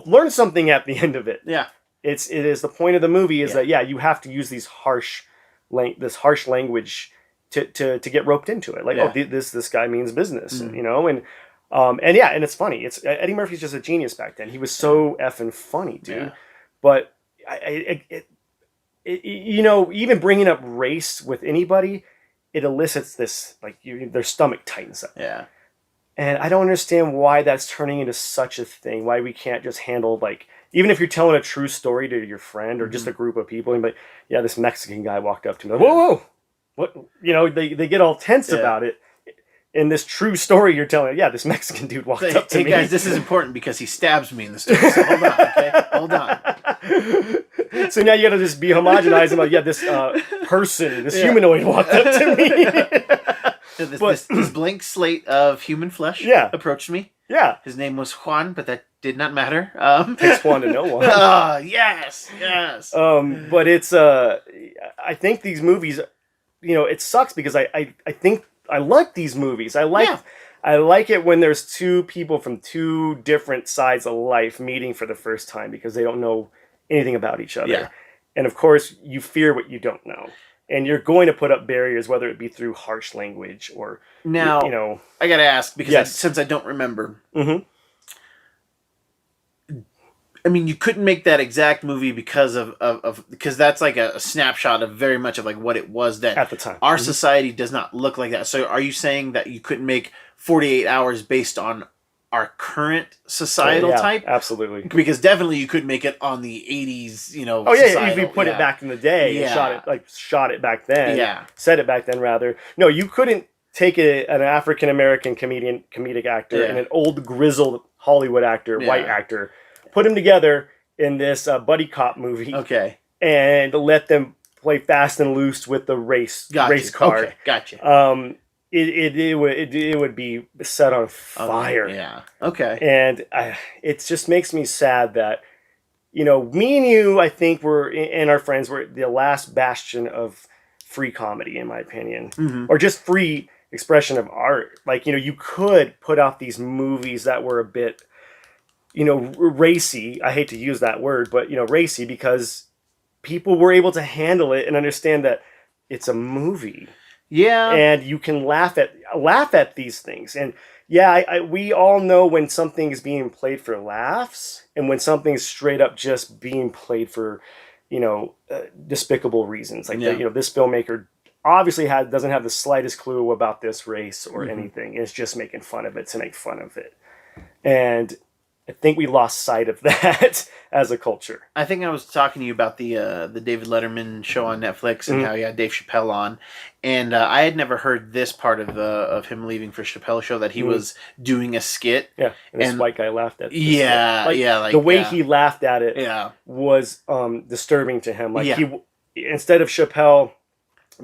[SPEAKER 2] learn something at the end of it. It is the point of the movie is that you have to use these harsh language to get roped into it. Like, this guy means business, and it's funny. Eddie Murphy's just a genius back then. He was so effing funny, dude.
[SPEAKER 1] Yeah.
[SPEAKER 2] But even bringing up race with anybody, it elicits this, like, their stomach tightens up.
[SPEAKER 1] Yeah.
[SPEAKER 2] And I don't understand why that's turning into such a thing. Why we can't just handle, like, even if you're telling a true story to your friend or just a group of people, and this Mexican guy walked up to me, like, whoa, what? They get all tense about it. In this true story you're telling, this Mexican dude walked up to me.
[SPEAKER 1] Hey guys, this is important because he stabs me in the story. So hold on, okay? Hold on.
[SPEAKER 2] So now you gotta just be homogenized and like, this person, this humanoid walked up to me.
[SPEAKER 1] This blank slate of human flesh approached me.
[SPEAKER 2] Yeah.
[SPEAKER 1] His name was Juan, but that did not matter.
[SPEAKER 2] Takes one to know one.
[SPEAKER 1] Yes.
[SPEAKER 2] But it's I think these movies, it sucks because I think I like these movies. I like it when there's two people from two different sides of life meeting for the first time because they don't know anything about each other.
[SPEAKER 1] Yeah.
[SPEAKER 2] And of course, you fear what you don't know. And you're going to put up barriers, whether it be through harsh language or...
[SPEAKER 1] Now, I got to ask, because since I don't remember...
[SPEAKER 2] Mm-hmm.
[SPEAKER 1] I mean, you couldn't make that exact movie because because that's like a snapshot of very much of like what it was then.
[SPEAKER 2] At the time.
[SPEAKER 1] Our society does not look like that. So are you saying that you couldn't make 48 Hours based on our current societal type?
[SPEAKER 2] Absolutely.
[SPEAKER 1] Because definitely you could make it on the 80s,
[SPEAKER 2] if you put it back in the day and shot it back then. Said it back then, rather. No, you couldn't take an African-American comedic actor and an old grizzled Hollywood actor, white actor, put them together in this buddy cop movie.
[SPEAKER 1] Okay.
[SPEAKER 2] and let them play fast and loose with the race car.
[SPEAKER 1] Okay, gotcha.
[SPEAKER 2] It would be set on fire.
[SPEAKER 1] Okay, yeah. Okay.
[SPEAKER 2] And it just makes me sad that, me and you, I think and our friends were the last bastion of free comedy, in my opinion, or just free expression of art. Like, you could put out these movies that were a bit, racy. I hate to use that word, but, racy, because people were able to handle it and understand that it's a movie.
[SPEAKER 1] Yeah.
[SPEAKER 2] And you can laugh at these things. And yeah, we all know when something is being played for laughs and when something's straight up just being played for, despicable reasons. Like, this filmmaker obviously doesn't have the slightest clue about this race or anything. It's just making fun of it to make fun of it. And I think we lost sight of that as a culture.
[SPEAKER 1] I think I was talking to you about the David Letterman show on Netflix and how he had Dave Chappelle on, and I had never heard this part of him leaving for Chappelle's show, that he was doing a skit.
[SPEAKER 2] Yeah, and this white guy laughed at it.
[SPEAKER 1] Like
[SPEAKER 2] the way he laughed at it was disturbing to him. Like he, instead of Chappelle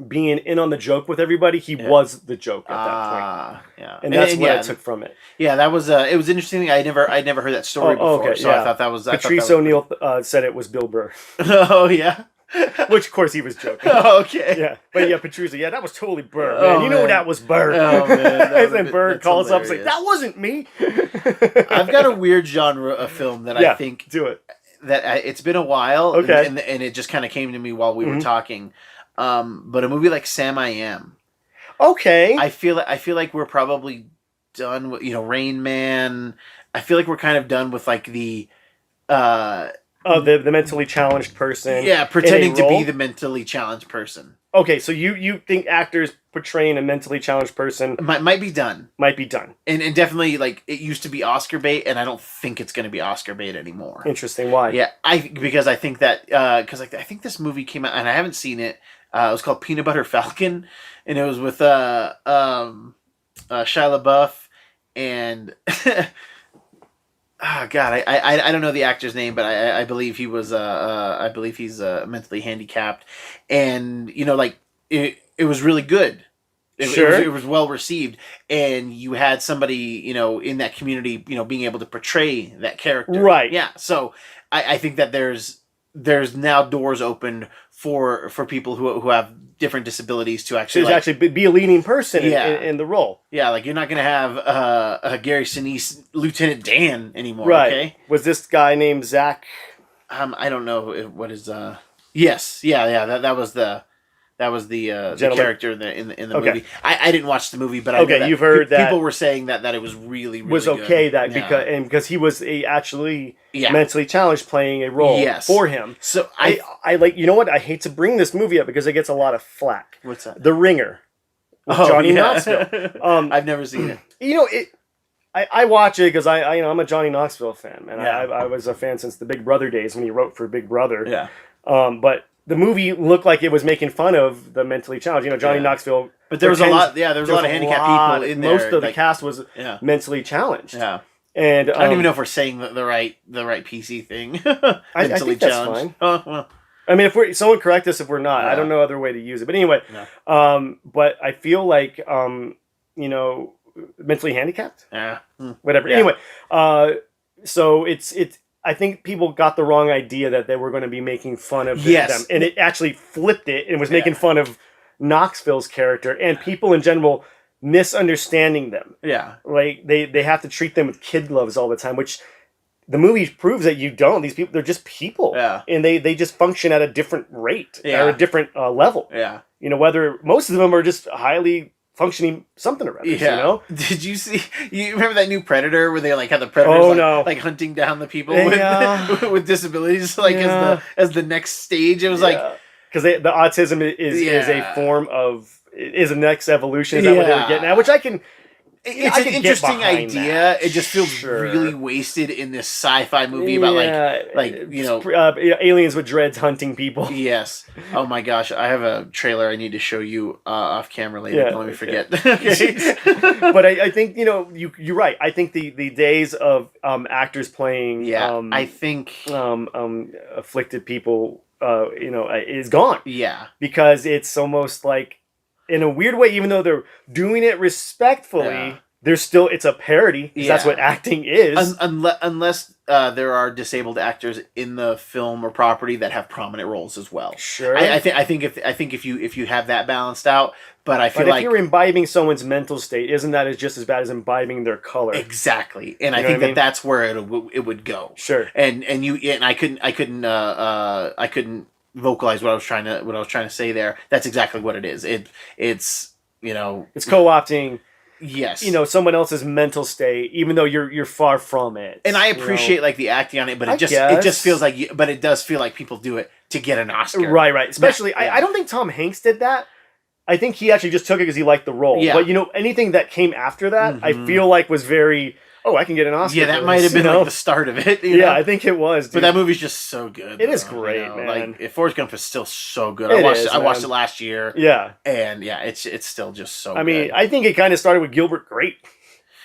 [SPEAKER 2] being in on the joke with everybody, he was the joke at that point.
[SPEAKER 1] Yeah,
[SPEAKER 2] and that's what I took from it.
[SPEAKER 1] Yeah, that was it was interesting. I'd never heard that story before,
[SPEAKER 2] okay,
[SPEAKER 1] so I thought that was.
[SPEAKER 2] Patrice O'Neill said it was Bill Burr.
[SPEAKER 1] Oh yeah.
[SPEAKER 2] Which, of course, he was joking.
[SPEAKER 1] Oh, okay.
[SPEAKER 2] Yeah, but yeah, Patrice, that was totally Burr. Man. You know that was Burr.
[SPEAKER 1] Oh man,
[SPEAKER 2] and Burr calls up and like, that wasn't me.
[SPEAKER 1] I've got a weird genre of film that I think
[SPEAKER 2] do it.
[SPEAKER 1] That it's been a while,
[SPEAKER 2] okay,
[SPEAKER 1] and it just kind of came to me while we were talking. But a movie like Sam I Am.
[SPEAKER 2] Okay.
[SPEAKER 1] I feel like we're probably done with, Rain Man. I feel like we're kind of done with like the
[SPEAKER 2] mentally challenged person.
[SPEAKER 1] Yeah, pretending to be the mentally challenged person.
[SPEAKER 2] Okay, so you think actors portraying a mentally challenged person
[SPEAKER 1] might be done.
[SPEAKER 2] Might be done.
[SPEAKER 1] And definitely, like, it used to be Oscar bait, and I don't think it's going to be Oscar bait anymore.
[SPEAKER 2] Interesting. Why?
[SPEAKER 1] Yeah, because I think that because I think this movie came out and I haven't seen it. It was called Peanut Butter Falcon, and it was with Shia LaBeouf and oh god, I don't know the actor's name, but I believe he was I believe he's mentally handicapped, and like it was really good. It was well received, and you had somebody in that community being able to portray that character,
[SPEAKER 2] right?
[SPEAKER 1] Yeah, so I think that there's now doors opened for people who have different disabilities to actually
[SPEAKER 2] be a leading person in the role.
[SPEAKER 1] Yeah, like you're not going to have Gary Sinise Lieutenant Dan anymore.
[SPEAKER 2] Right.
[SPEAKER 1] Okay.
[SPEAKER 2] Was this guy named Zach?
[SPEAKER 1] I don't know what is. Yes. Yeah. That was the character in the movie. I didn't watch the movie, but I know that
[SPEAKER 2] you've heard that
[SPEAKER 1] people were saying that it was really
[SPEAKER 2] was okay
[SPEAKER 1] good.
[SPEAKER 2] Because he was actually mentally challenged playing a role for him.
[SPEAKER 1] So
[SPEAKER 2] I like, you know what? I hate to bring this movie up because it gets a lot of flack.
[SPEAKER 1] What's that?
[SPEAKER 2] The Ringer. With Johnny Knoxville.
[SPEAKER 1] I've never seen
[SPEAKER 2] it. I watch it because I'm a Johnny Knoxville fan, man. Yeah. I was a fan since the Big Brother days when he wrote for Big Brother.
[SPEAKER 1] Yeah.
[SPEAKER 2] But the movie looked like it was making fun of the mentally challenged. Johnny Knoxville.
[SPEAKER 1] But there was a lot. Yeah, there was a lot of handicapped people in there.
[SPEAKER 2] Most of the cast was mentally challenged.
[SPEAKER 1] Yeah.
[SPEAKER 2] And
[SPEAKER 1] I don't even know if we're saying the right PC thing.
[SPEAKER 2] I think that's fine. Oh well. I mean, if someone correct us if we're not. I don't know other way to use it. But anyway, but I feel like mentally handicapped.
[SPEAKER 1] Yeah.
[SPEAKER 2] Whatever.
[SPEAKER 1] Yeah.
[SPEAKER 2] Anyway, so it's. I think people got the wrong idea that they were going to be making fun of them, and it actually flipped it and was making fun of Knoxville's character and people in general misunderstanding them.
[SPEAKER 1] Yeah,
[SPEAKER 2] like they have to treat them with kid gloves all the time, which the movie proves that you don't. These people, they're just people, and they just function at a different rate or a different level.
[SPEAKER 1] Yeah,
[SPEAKER 2] whether most of them are just highly functioning something or other.
[SPEAKER 1] Yeah. Did you see? You remember that new Predator where they had the predators like hunting down the people with disabilities as the next stage? It was
[SPEAKER 2] because the autism is a form of a next evolution. Is that what they were getting at? Which I can.
[SPEAKER 1] It's an interesting idea.
[SPEAKER 2] That.
[SPEAKER 1] It just feels really wasted in this sci-fi movie about
[SPEAKER 2] aliens with dreads hunting people.
[SPEAKER 1] Yes. Oh my gosh, I have a trailer I need to show you off camera later. Don't let me forget. Okay.
[SPEAKER 2] But I think you're right. I think the days of actors playing
[SPEAKER 1] I think
[SPEAKER 2] afflicted people is gone.
[SPEAKER 1] Yeah.
[SPEAKER 2] Because it's almost like, in a weird way, even though they're doing it respectfully,
[SPEAKER 1] Yeah.
[SPEAKER 2] it's a parody, because that's what acting is.
[SPEAKER 1] Unless there are disabled actors in the film or property that have prominent roles as well.
[SPEAKER 2] Sure.
[SPEAKER 1] I think if you have that balanced out, but I feel
[SPEAKER 2] But if
[SPEAKER 1] like
[SPEAKER 2] you're imbibing someone's mental state, isn't that just as bad as imbibing their color?
[SPEAKER 1] exactly, and
[SPEAKER 2] You
[SPEAKER 1] I
[SPEAKER 2] know
[SPEAKER 1] think
[SPEAKER 2] what I mean?
[SPEAKER 1] that's where it would go.
[SPEAKER 2] Sure.
[SPEAKER 1] And I couldn't vocalize what I was trying to say there. That's exactly what it is. It's
[SPEAKER 2] It's co-opting,
[SPEAKER 1] yes,
[SPEAKER 2] someone else's mental state, even though you're far from it.
[SPEAKER 1] and I appreciate like the acting on it, but
[SPEAKER 2] I
[SPEAKER 1] it just
[SPEAKER 2] guess.
[SPEAKER 1] feels like but it does feel like people do it to get an Oscar.
[SPEAKER 2] Right. Especially,
[SPEAKER 1] Yeah.
[SPEAKER 2] I don't think Tom Hanks did that. I think he actually just took it because he liked the role.
[SPEAKER 1] Yeah.
[SPEAKER 2] But anything that came after that, I feel like was very, I can get an Oscar.
[SPEAKER 1] Yeah, that might have been like the start of it. You know?
[SPEAKER 2] I think it was. Dude.
[SPEAKER 1] But that movie's just so good.
[SPEAKER 2] It is great, man.
[SPEAKER 1] Like Forrest Gump is still so good.
[SPEAKER 2] It
[SPEAKER 1] I watched
[SPEAKER 2] is,
[SPEAKER 1] it last year.
[SPEAKER 2] Yeah.
[SPEAKER 1] And yeah, it's still just so.
[SPEAKER 2] I mean,
[SPEAKER 1] good.
[SPEAKER 2] I think it kind of started with Gilbert Grape,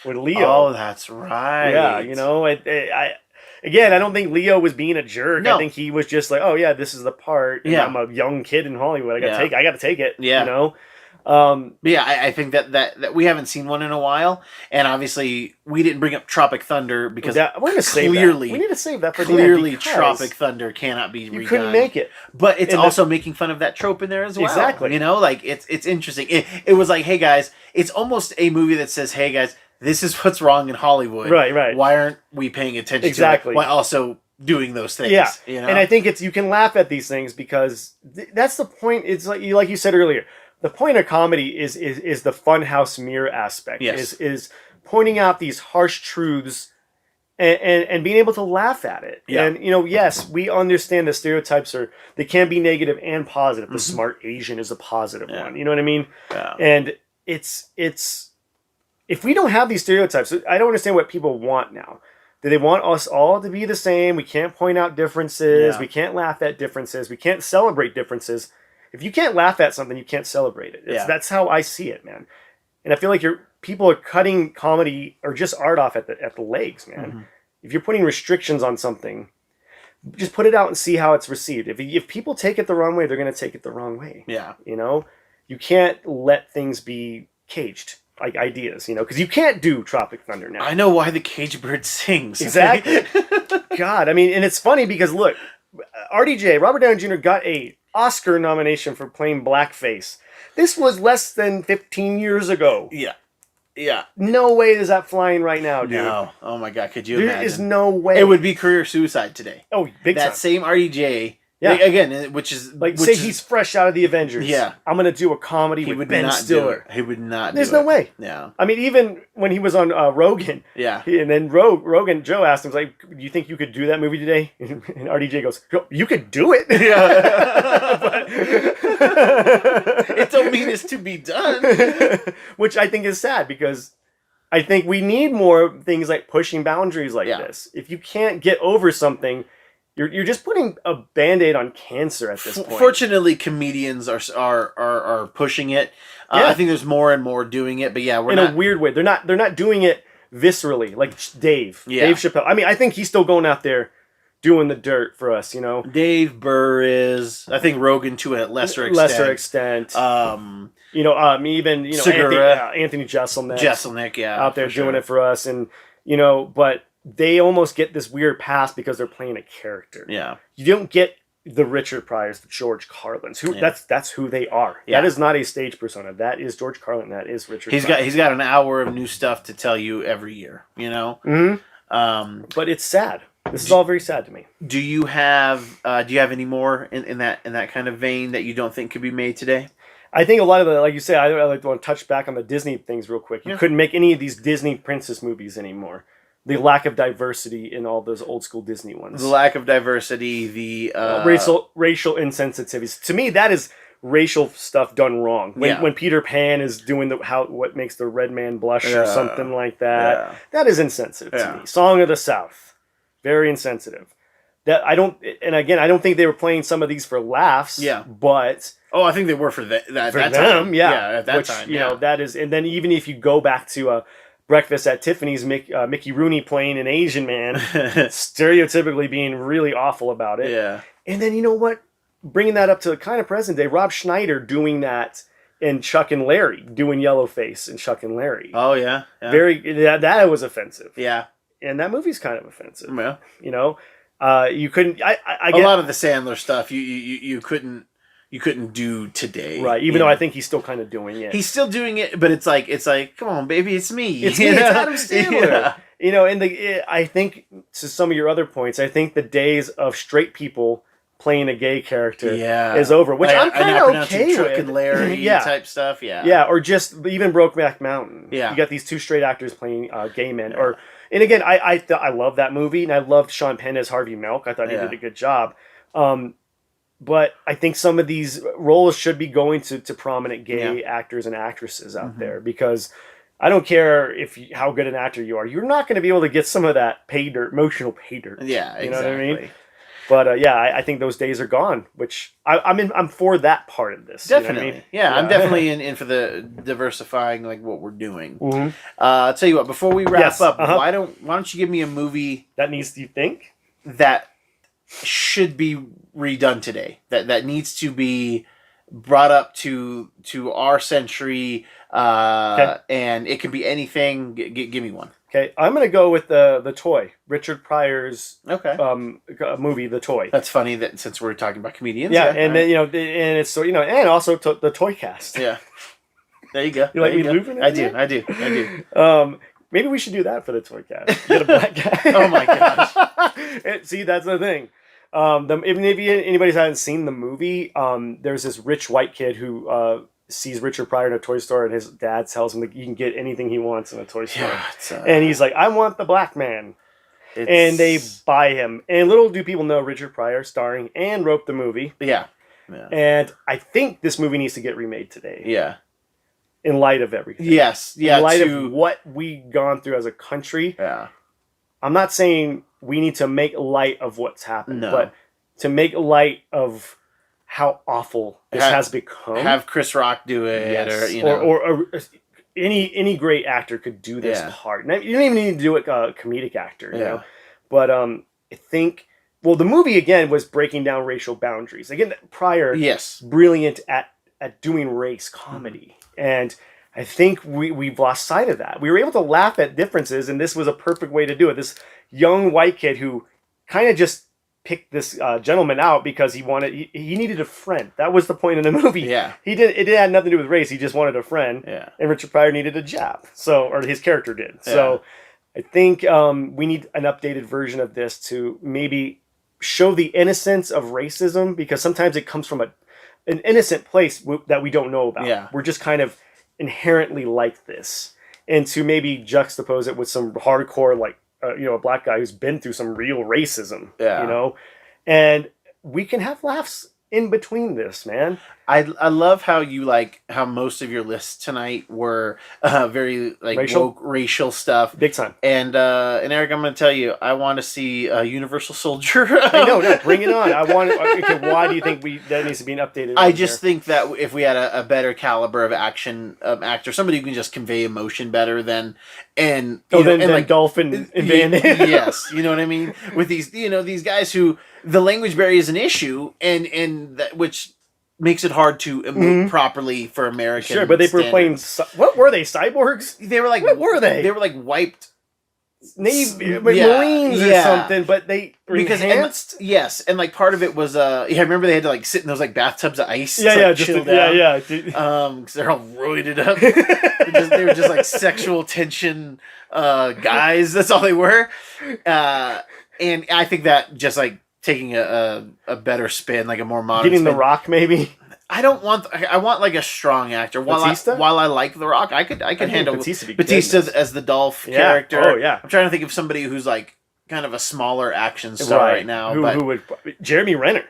[SPEAKER 2] with Leo.
[SPEAKER 1] Oh, that's right.
[SPEAKER 2] Yeah, again, I don't think Leo was being a jerk.
[SPEAKER 1] No.
[SPEAKER 2] I think he was just like, oh yeah, this is the part. And
[SPEAKER 1] Yeah.
[SPEAKER 2] I'm a young kid in Hollywood. I got to take it.
[SPEAKER 1] Yeah. But yeah, I think that we haven't seen one in a while, and obviously we didn't bring up Tropic Thunder because
[SPEAKER 2] we're gonna save
[SPEAKER 1] clearly
[SPEAKER 2] that. We need to save that for
[SPEAKER 1] clearly
[SPEAKER 2] the end because
[SPEAKER 1] Tropic Thunder cannot be redone.
[SPEAKER 2] You couldn't make it,
[SPEAKER 1] but it's also making fun of that trope in there as well.
[SPEAKER 2] Exactly.
[SPEAKER 1] Like it's interesting. It was like, hey guys, it's almost a movie that says, hey guys, this is what's wrong in Hollywood.
[SPEAKER 2] Right.
[SPEAKER 1] Why aren't we paying attention to it? While also doing those things.
[SPEAKER 2] Yeah.
[SPEAKER 1] And
[SPEAKER 2] I think you can laugh at these things because that's the point. It's like you said earlier. The point of comedy is the funhouse mirror aspect.
[SPEAKER 1] Yes.
[SPEAKER 2] Is pointing out these harsh truths and being able to laugh at it.
[SPEAKER 1] Yeah.
[SPEAKER 2] And yes, we understand that stereotypes they can be negative and positive. The smart Asian is a positive one. You know what I mean?
[SPEAKER 1] Yeah.
[SPEAKER 2] And it's if we don't have these stereotypes, I don't understand what people want now. Do they want us all to be the same? We can't point out differences.
[SPEAKER 1] Yeah.
[SPEAKER 2] We can't laugh at differences. We can't celebrate differences. If you can't laugh at something, you can't celebrate it. That's how I see it, man. And I feel like people are cutting comedy or just art off at the legs, man. Mm-hmm. If you're putting restrictions on something, just put it out and see how it's received. If people take it the wrong way, they're going to take it the wrong way.
[SPEAKER 1] Yeah.
[SPEAKER 2] You can't let things be caged, like ideas, because you can't do Tropic Thunder now.
[SPEAKER 1] I know why the cage bird sings.
[SPEAKER 2] Exactly. God, I mean, and it's funny because look, RDJ, Robert Downey Jr. got a Oscar nomination for playing blackface. This was less than 15 years ago.
[SPEAKER 1] Yeah.
[SPEAKER 2] No way is that flying right now, dude.
[SPEAKER 1] No. Oh my God, could you imagine?
[SPEAKER 2] There is no way.
[SPEAKER 1] It would be career suicide today.
[SPEAKER 2] Oh, big time.
[SPEAKER 1] That same RDJ.
[SPEAKER 2] Yeah.
[SPEAKER 1] Again, which is
[SPEAKER 2] he's fresh out of the Avengers.
[SPEAKER 1] Yeah.
[SPEAKER 2] I'm gonna do a comedy with Ben Stiller.
[SPEAKER 1] He would not.
[SPEAKER 2] There's no way.
[SPEAKER 1] Yeah.
[SPEAKER 2] I mean, even when he was on Rogan.
[SPEAKER 1] Yeah.
[SPEAKER 2] And then Rogan, Joe asked him, like, "Do you think you could do that movie today?" And RDJ goes, "You could do it."
[SPEAKER 1] Yeah. It don't mean it's to be done.
[SPEAKER 2] Which I think is sad because I think we need more things like pushing boundaries like this. If you can't get over something, you're just putting a Band-Aid on cancer at this point.
[SPEAKER 1] Fortunately, comedians are pushing it. I think there's more and more doing it, but yeah, we're
[SPEAKER 2] a weird way. They're not doing it viscerally like Dave.
[SPEAKER 1] Yeah.
[SPEAKER 2] Dave Chappelle. I mean, I think he's still going out there doing the dirt for us,
[SPEAKER 1] Dave Burr is. I think Rogan to a lesser extent.
[SPEAKER 2] Even
[SPEAKER 1] Segura.
[SPEAKER 2] Anthony Jeselnik.
[SPEAKER 1] Jeselnik, yeah,
[SPEAKER 2] out there doing it for us, and but they almost get this weird pass because they're playing a character.
[SPEAKER 1] Yeah,
[SPEAKER 2] you don't get the Richard Pryors, the George Carlins. That's who they are.
[SPEAKER 1] Yeah.
[SPEAKER 2] That is not a stage persona. That is George Carlin. That is Richard.
[SPEAKER 1] He's got an hour of new stuff to tell you every year.
[SPEAKER 2] Mm-hmm. But it's sad. This is all very sad to me.
[SPEAKER 1] Do you have any more in that kind of vein that you don't think could be made today?
[SPEAKER 2] I think a lot of the, like you say, I like to want to touch back on the Disney things real quick. You couldn't make any of these Disney princess movies anymore. The lack of diversity in all those old school Disney ones.
[SPEAKER 1] The lack of diversity, the
[SPEAKER 2] racial insensitivities. To me, that is racial stuff done wrong. When Peter Pan is doing what makes the red man blush or something like that, that is insensitive to me. Song of the South, very insensitive. That I don't think they were playing some of these for laughs. Yeah, but
[SPEAKER 1] I think they were for that
[SPEAKER 2] them.
[SPEAKER 1] Time.
[SPEAKER 2] Yeah,
[SPEAKER 1] at that time.
[SPEAKER 2] That is, and then even if you go back to Breakfast at Tiffany's, Mickey Rooney playing an Asian man, stereotypically being really awful about it.
[SPEAKER 1] Yeah.
[SPEAKER 2] And then you know what? bringing that up to kind of present day, Rob Schneider doing that in Chuck and Larry, doing Yellowface in Chuck and Larry.
[SPEAKER 1] Oh yeah, yeah.
[SPEAKER 2] That was offensive.
[SPEAKER 1] Yeah.
[SPEAKER 2] And that movie's kind of offensive.
[SPEAKER 1] Yeah.
[SPEAKER 2] You know, you couldn't. I
[SPEAKER 1] get a lot of the Sandler stuff. You couldn't do today,
[SPEAKER 2] right? Even though I think he's still kind of doing it.
[SPEAKER 1] He's still doing it, but it's like, come on, baby, it's me.
[SPEAKER 2] It's me. It's Adam Sandler. Yeah. You know, I think to some of your other points, I think the days of straight people playing a gay character is over, which I'm kind of okay
[SPEAKER 1] Chuck
[SPEAKER 2] with.
[SPEAKER 1] and Larry type stuff,
[SPEAKER 2] yeah, or just even Brokeback Mountain.
[SPEAKER 1] Yeah,
[SPEAKER 2] you got these two straight actors playing gay men, and again, I love that movie, and I loved Sean Penn as Harvey Milk. I thought he did a good job. But I think some of these roles should be going to prominent gay actors and actresses out there, because I don't care how good an actor you are, you're not going to be able to get some of that pay dirt, emotional pay dirt.
[SPEAKER 1] Yeah, exactly.
[SPEAKER 2] You know what I mean? But I think those days are gone, which I'm for that part of this.
[SPEAKER 1] Definitely,
[SPEAKER 2] you know what I mean?
[SPEAKER 1] Yeah, I'm definitely in for the diversifying, like what we're doing. Mm-hmm. I'll tell you what. Before we wrap up, why don't you give me a movie
[SPEAKER 2] that needs to think
[SPEAKER 1] that should be redone today, that needs to be brought up to our century, and it can be anything. Give me one.
[SPEAKER 2] Okay, I'm gonna go with the Toy, Richard Pryor's movie, The Toy.
[SPEAKER 1] That's funny that since we're talking about comedians.
[SPEAKER 2] Yeah, and then, and it's and also the Toy Cast.
[SPEAKER 1] Yeah, there you go.
[SPEAKER 2] You like me looping it?
[SPEAKER 1] I do.
[SPEAKER 2] Maybe we should do that for the Toy Cast. Get a black guy.
[SPEAKER 1] Oh my gosh!
[SPEAKER 2] See, that's the thing. If anybody's hasn't seen the movie, there's this rich white kid who sees Richard Pryor in a toy store, and his dad tells him that he can get anything he wants in a toy store. Yeah, and he's like, I want the black man. And they buy him. And little do people know Richard Pryor starring and wrote the movie.
[SPEAKER 1] Yeah.
[SPEAKER 2] And I think this movie needs to get remade today.
[SPEAKER 1] Yeah.
[SPEAKER 2] In light of everything.
[SPEAKER 1] Yes. Yeah.
[SPEAKER 2] In light of what we've gone through as a country.
[SPEAKER 1] Yeah.
[SPEAKER 2] I'm not saying we need to make light of what's happened, but to make light of how awful this has become.
[SPEAKER 1] Have Chris Rock do it,
[SPEAKER 2] or any great actor could do this part. And you don't even need to do it a comedic actor, you know. But I think the movie again was breaking down racial boundaries. Again, Pryor, brilliant at doing race comedy, and I think we've lost sight of that. We were able to laugh at differences, and this was a perfect way to do it. This young white kid who kind of just picked this gentleman out because he needed a friend. That was the point of the movie.
[SPEAKER 1] Yeah.
[SPEAKER 2] It had nothing to do with race. He just wanted a friend.
[SPEAKER 1] Yeah.
[SPEAKER 2] And Richard Pryor needed a job. Or his character did. Yeah. So I think we need an updated version of this to maybe show the innocence of racism, because sometimes it comes from an innocent place that we don't know about.
[SPEAKER 1] Yeah.
[SPEAKER 2] We're just kind of inherently like this. And to maybe juxtapose it with some hardcore, like, a black guy who's been through some real racism, and we can have laughs in between this, man.
[SPEAKER 1] I love how how most of your lists tonight were very woke racial stuff,
[SPEAKER 2] big time.
[SPEAKER 1] And Eric, I'm going to tell you, I want to see a Universal Soldier.
[SPEAKER 2] I know, bring it on. I want. Okay, why do you think that needs to be an updated?
[SPEAKER 1] I just think that if we had a better caliber of action actor, somebody who can just convey emotion better than
[SPEAKER 2] Dolphin and Van Damme.
[SPEAKER 1] Yes, you know what I mean. With these guys who the language barrier is an issue, and that which makes it hard to emote properly for Americans.
[SPEAKER 2] Sure, but they were playing. What were they? Cyborgs?
[SPEAKER 1] They were like.
[SPEAKER 2] What were they?
[SPEAKER 1] They were like wiped.
[SPEAKER 2] Marines or something, but they were enhanced.
[SPEAKER 1] Yes, and like part of it was I remember they had to like sit in those like bathtubs of ice.
[SPEAKER 2] Chill down.
[SPEAKER 1] Because they're all roided up. they were just like sexual tension guys. That's all they were. And I think that just like taking a better spin, like a more modern
[SPEAKER 2] getting
[SPEAKER 1] spin.
[SPEAKER 2] The Rock, maybe.
[SPEAKER 1] I want like a strong actor. While I like The Rock, I could handle Batista as the Dolph character.
[SPEAKER 2] Oh yeah.
[SPEAKER 1] I'm trying to think of somebody who's like kind of a smaller action star right now.
[SPEAKER 2] Who would Jeremy Renner?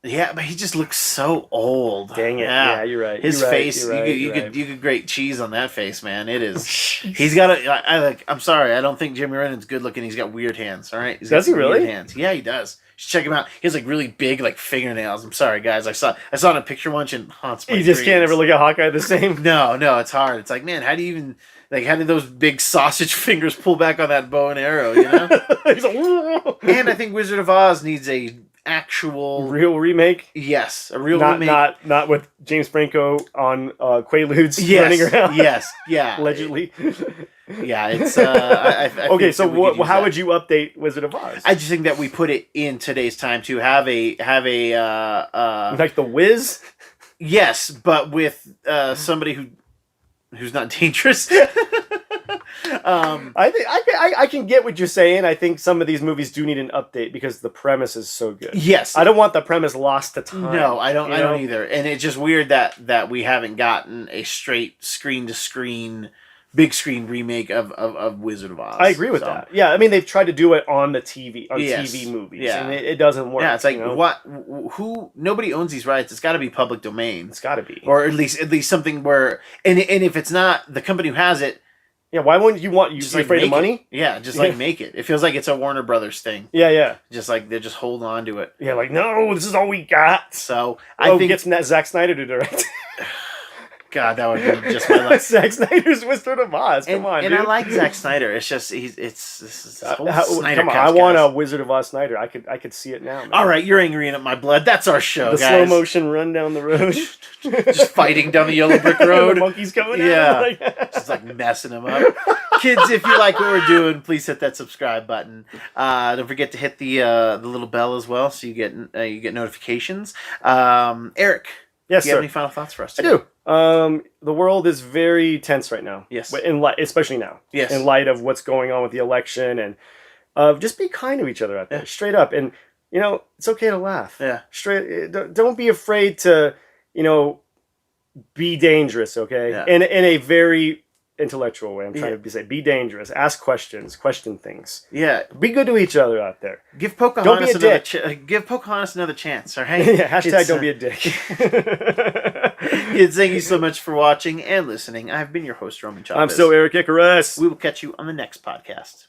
[SPEAKER 1] Yeah, but he just looks so old.
[SPEAKER 2] Dang it! Yeah, you're right.
[SPEAKER 1] His face, you could grate cheese on that face, man. It is. He's got I'm sorry, I don't think Jeremy Renner's good looking. He's got weird hands. All right,
[SPEAKER 2] does he really?
[SPEAKER 1] Weird hands. Yeah, he does. Just check him out. He has like really big like fingernails. I'm sorry, guys. I saw in a picture once and haunts my
[SPEAKER 2] You just
[SPEAKER 1] dreams.
[SPEAKER 2] can't ever look at Hawkeye the same.
[SPEAKER 1] No, it's hard. It's like, man, how do you even how did those big sausage fingers pull back on that bow and arrow? You know.
[SPEAKER 2] He's like,
[SPEAKER 1] and I think Wizard of Oz needs a actual
[SPEAKER 2] real remake.
[SPEAKER 1] Yes, a real
[SPEAKER 2] Not
[SPEAKER 1] remake.
[SPEAKER 2] not with James Franco on Quaaludes
[SPEAKER 1] Yes,
[SPEAKER 2] running around.
[SPEAKER 1] yes, yeah,
[SPEAKER 2] Allegedly.
[SPEAKER 1] yeah. It's I
[SPEAKER 2] Okay,
[SPEAKER 1] think
[SPEAKER 2] so
[SPEAKER 1] that we could use
[SPEAKER 2] how
[SPEAKER 1] that.
[SPEAKER 2] would you update Wizard of Oz?
[SPEAKER 1] I just think that we put it in today's time to have a
[SPEAKER 2] Like the Wiz?
[SPEAKER 1] yes, but with somebody who's not dangerous.
[SPEAKER 2] I think I can get what you're saying. I think some of these movies do need an update because the premise is so good.
[SPEAKER 1] Yes,
[SPEAKER 2] I don't want the premise lost to time.
[SPEAKER 1] no, I don't.
[SPEAKER 2] you
[SPEAKER 1] I
[SPEAKER 2] know?
[SPEAKER 1] don't either. And it's just weird that we haven't gotten a straight screen to screen, big screen remake of Wizard of Oz.
[SPEAKER 2] I agree with
[SPEAKER 1] So,
[SPEAKER 2] that. Yeah, I mean they've tried to do it on the TV
[SPEAKER 1] Yes.
[SPEAKER 2] TV movies,
[SPEAKER 1] Yeah.
[SPEAKER 2] and it doesn't work.
[SPEAKER 1] Yeah, it's like
[SPEAKER 2] you know?
[SPEAKER 1] what? Who? Nobody owns these rights. It's got to be public domain,
[SPEAKER 2] It's got to be.
[SPEAKER 1] or at least something where. And if it's not, the company who has it,
[SPEAKER 2] Yeah, why wouldn't you want? You
[SPEAKER 1] just
[SPEAKER 2] be afraid of
[SPEAKER 1] make
[SPEAKER 2] money?
[SPEAKER 1] it. Yeah, just like make it. It feels like it's a Warner Brothers thing.
[SPEAKER 2] Yeah, yeah,
[SPEAKER 1] Just like they're just holding on to it.
[SPEAKER 2] yeah. Like no, this is all we got.
[SPEAKER 1] So I think,
[SPEAKER 2] gets Zack Snyder to direct.
[SPEAKER 1] God, that would be just my luck.
[SPEAKER 2] Zack Snyder's Wizard of Oz. Come on,
[SPEAKER 1] and
[SPEAKER 2] dude.
[SPEAKER 1] I like Zack Snyder. It's just this is this whole
[SPEAKER 2] How-
[SPEAKER 1] Snyder
[SPEAKER 2] come on,
[SPEAKER 1] cast,
[SPEAKER 2] I want
[SPEAKER 1] guys.
[SPEAKER 2] a Wizard of Oz Snyder. I could see it now. Man.
[SPEAKER 1] All right, you're angry at my blood. That's our show,
[SPEAKER 2] The
[SPEAKER 1] guys.
[SPEAKER 2] slow motion run down the road,
[SPEAKER 1] Just fighting down the yellow brick
[SPEAKER 2] the
[SPEAKER 1] road.
[SPEAKER 2] monkeys coming.
[SPEAKER 1] Yeah.
[SPEAKER 2] Out.
[SPEAKER 1] Just like messing them up. Kids, if you like what we're doing, please hit that subscribe button. Don't forget to hit the little bell as well, so you get notifications. Eric,
[SPEAKER 2] Yes,
[SPEAKER 1] do you have
[SPEAKER 2] sir.
[SPEAKER 1] any final thoughts for us?
[SPEAKER 2] I
[SPEAKER 1] Today?
[SPEAKER 2] do. The world is very tense right now.
[SPEAKER 1] Yes.
[SPEAKER 2] But in light, especially now.
[SPEAKER 1] Yes.
[SPEAKER 2] In light of what's going on with the election, and just be kind to each other out there,
[SPEAKER 1] Yeah.
[SPEAKER 2] straight up. And it's okay to laugh.
[SPEAKER 1] Yeah.
[SPEAKER 2] Straight. Don't be afraid to, be dangerous. Okay.
[SPEAKER 1] Yeah.
[SPEAKER 2] In a very intellectual way. I'm trying
[SPEAKER 1] Yeah.
[SPEAKER 2] to say, be dangerous. Ask questions. Question things.
[SPEAKER 1] Yeah.
[SPEAKER 2] Be good to each other out there.
[SPEAKER 1] Give Pocahontas
[SPEAKER 2] Don't be a
[SPEAKER 1] give Pocahontas another chance. All right.
[SPEAKER 2] Yeah. Hashtag
[SPEAKER 1] It's,
[SPEAKER 2] don't be a dick.
[SPEAKER 1] Kids, thank you so much for watching and listening. I've been your host, Roman Chavez.
[SPEAKER 2] I'm still Erik Icarus.
[SPEAKER 1] We will catch you on the next podcast.